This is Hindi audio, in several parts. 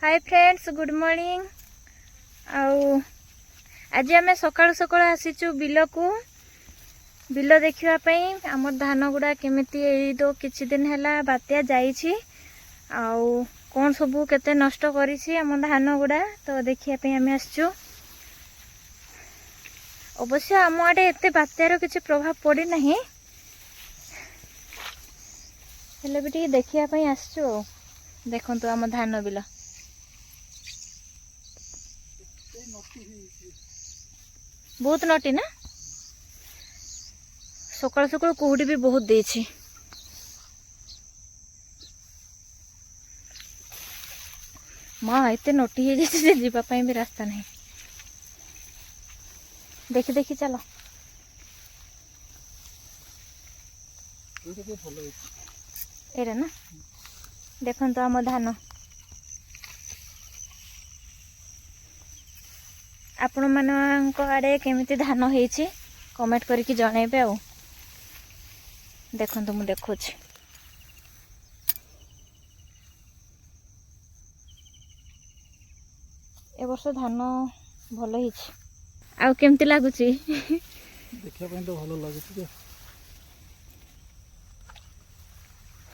Hi friends good morning. आउ आज आम सकाळु सकाळु आसीचु बिल को बिल देखिया आम धान गुड़ा केमिति तो किछि दिन हैला बात्या जाइछि आउ कौन सबू केते नष्ट करिछि आम धान गुड़ा तो देखिया आम आसचु। अवश्य आम आडे एते बात्यार किछि प्रभाव पड़ी नहीं हेले भी टी देखिया आसचु। देखंतु आम धान बिल बहुत नटी ना सकाल सकाल कुहुड़ी भी बहुत देछि। माँ एते नटी है जैसे जीवा पाई भी रास्ता नहीं। देखी देखी चलो एरे ना देखो तो आम धान आपण मानक आड़े केमिति धान होइछि कमेंट करके जनइबे। आ देखो मु देखुछि ए वर्ष धान भल होइछि। आ केमिति लागुछि देखिया पय तो भलो लागुछि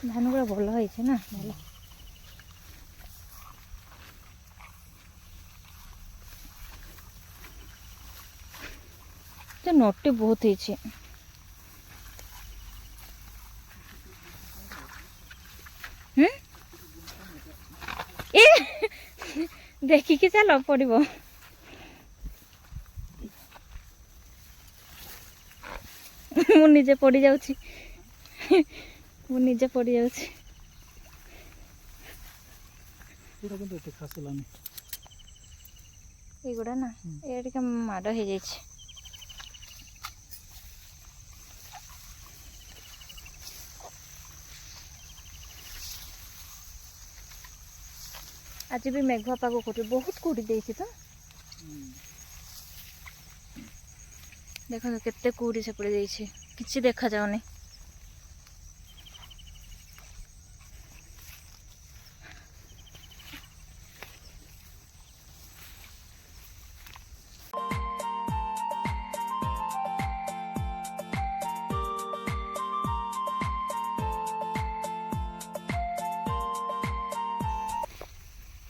धान गुड़ा भल होइछि ना भल। तो नोटी बहुत ही ए देखिकी चलो पड़ो मु निजे पड़ जाऊँ मु निजे पड़ जाऊँ। एगुड़ा ना ये टे माड़ हो जाए आज भी मेघुआ पाग कर बहुत कुड़ी देछि तो देखो केते कुड़ी से पड़े जाइए किछि देखा जाउनी।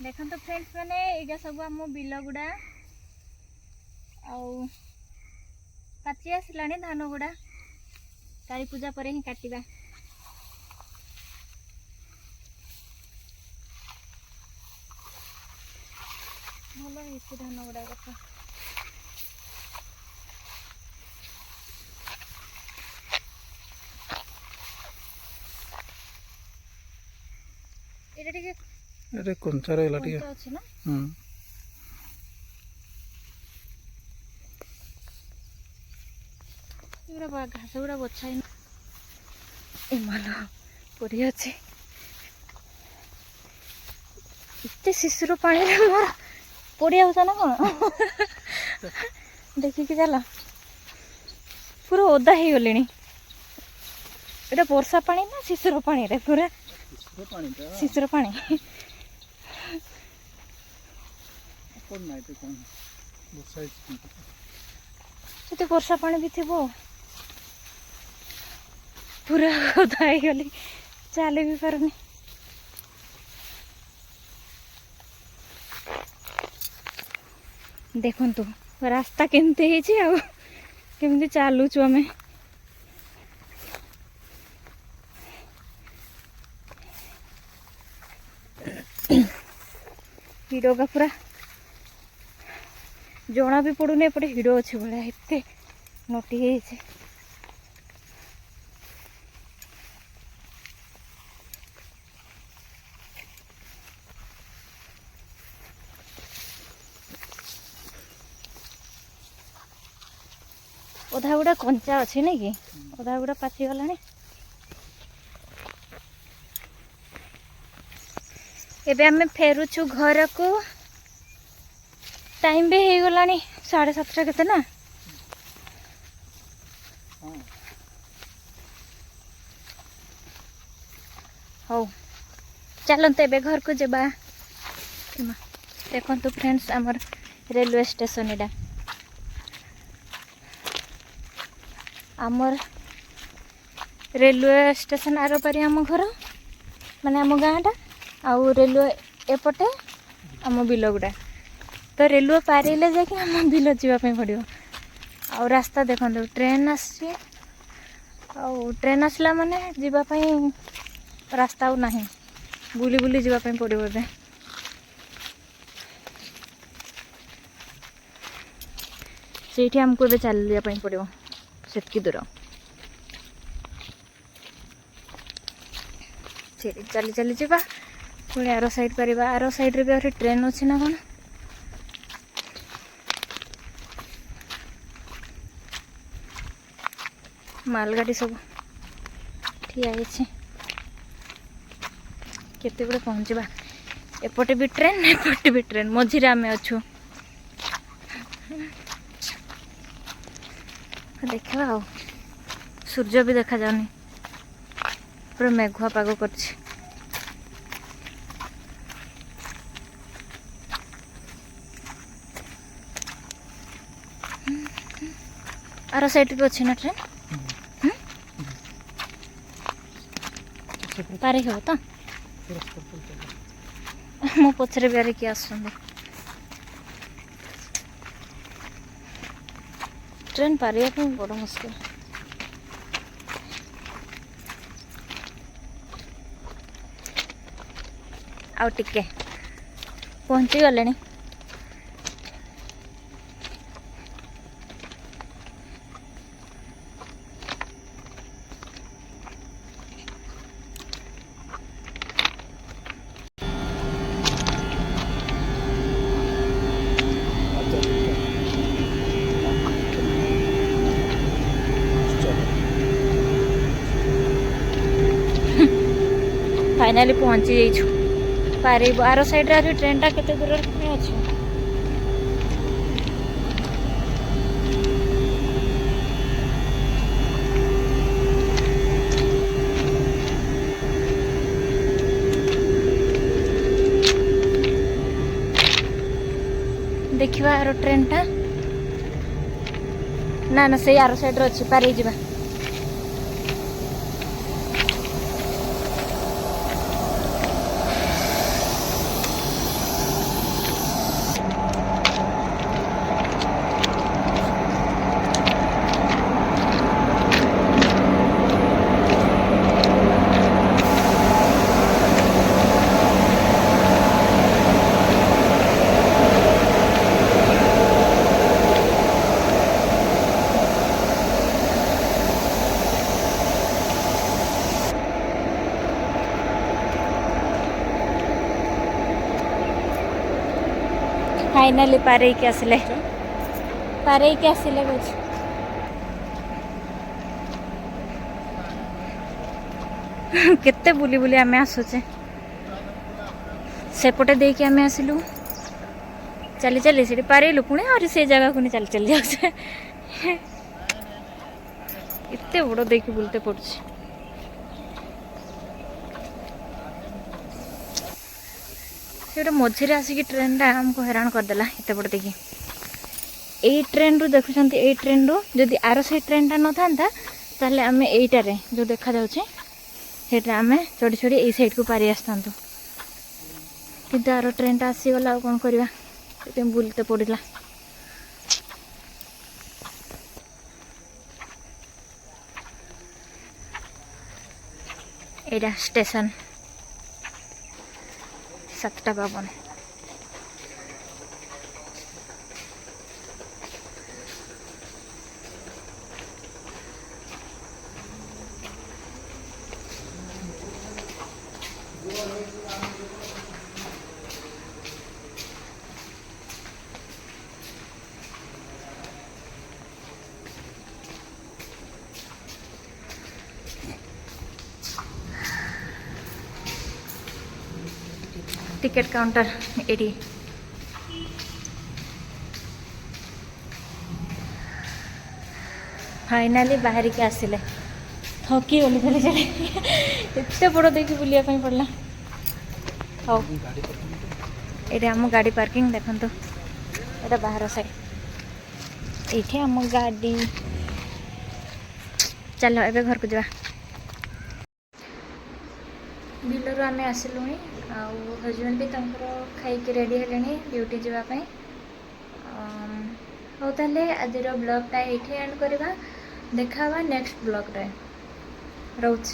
देखो तो फ्रेंड्स मैंने ये सब आम बिल गुड़ा आउ पाची आसला धान गुड़ा काली पूजा पर ही काटिबा। भल होइछि धान गुड़ा कथा एटा टिके अरे कंचा रहला टिके अछि ना एगुड़ा घास गुड़ा बछाई ए माला पड़ी अच्छे इतने शिशुर पानी मोर पड़ी आउछ ना कौन देखिकी चल पूरा ओदा हो गले। एटा वर्षा पानी ना शिशुर पानी रे पूरा शिशुर पानी तो वर्षा पानी भी थी पूरा ओदा हो गली चली भी पारुनी। देखंतु रास्ता केमते हेछि आ केमते चालुछु आमे हिड़ो का पूरा जना भी पड़ूनी एपटे हिड़ो अच्छे भाया एते नटी है। अधा गुड़ा कंचा अच्छे नहीं कि अधा गुड़ा पाची गलानी। एबे आमे फेरुछु घर को टाइम भी हो गलानी 7:30 केते ना हो चलते एबे घर को जेबा। देखो फ्रेंड्स आमर रेलवे स्टेशन एटा आमर रेलवे स्टेशन आर पारी आम घर माने आम गाँटा आउ रेलवे एपटे आम बिल गुड़ा तो रेलवे पारे जाकि आम बिल जावाई पड़ो आउ रास्ता देखो ट्रेन आसी ट्रेन आसला माने जीवाई रास्ता आउ नहीं बुली बुली जावाई पड़ो ए से आमको ए चलने पड़ो सेतकी दूर चली चली जा पुणी आर साइड पार आर साइड रे भी ट्रेन अच्छी ना कौन मालगाड़ी सब ठिया केते गुड़े पहुँचवा एपटे भी ट्रेन एपटे भी ट्रेन मझीरे आम अच्छु देखा आ सूर्य भी देखा जानी पूरा मेघुआ पाग कर आर साइड भी अच्छी ना ट्रेन पारे हो तो मो पछरे भी किए आस ट्रेन पारिया बड़ मुश्किल आउ टिके पहुँची गले फाइनाली पहुँची जाइछु पारे आर साइड रे ट्रेन टा केते दूर अच्छी देखिवा आर ट्रेन टा ना ना से आर साइड रे अच्छी पारे जीवा फाइनाली पारे के आसिले केते बुली बुली आमे आसुचे सेपटे दे के आमे आसिलु चली चली से पारेलु पुणी और से जगह को चली चली जाऊे इतने बड़ देखी बुलते पड़छ से मझे आसिक ट्रेन टा आमको हैरान करदेला एत बड़ देखी यही ट्रेन रु देखुं यही ट्रेन रु जदि आर से ट्रेन टा न था ताले आमे एटारे जो देखा जाउछे सेटा आमे चढ़ी चढ़ी यही साइड को पारी आसतांतु किंतु आर ट्रेन टा आसीगला कौन करवा बुलते पड़ा एटा station 7:52 ticket counter eighty finally बाहर के आसिले थकी गली चली चली एत बड़ देखी बुलाया पड़ला हाँ ये आम गाड़ी पार्किंग देखो ये बाहर साइड ये आम गाड़ी चलो एबे घर को जा बिलरू आम आसलु हजबैंड भी खाई रेडी है ड्यूटी जावाई हो ताले आज ब्लॉगटा ये एंड करवा देखा नेक्स्ट ब्लॉग रे रोच।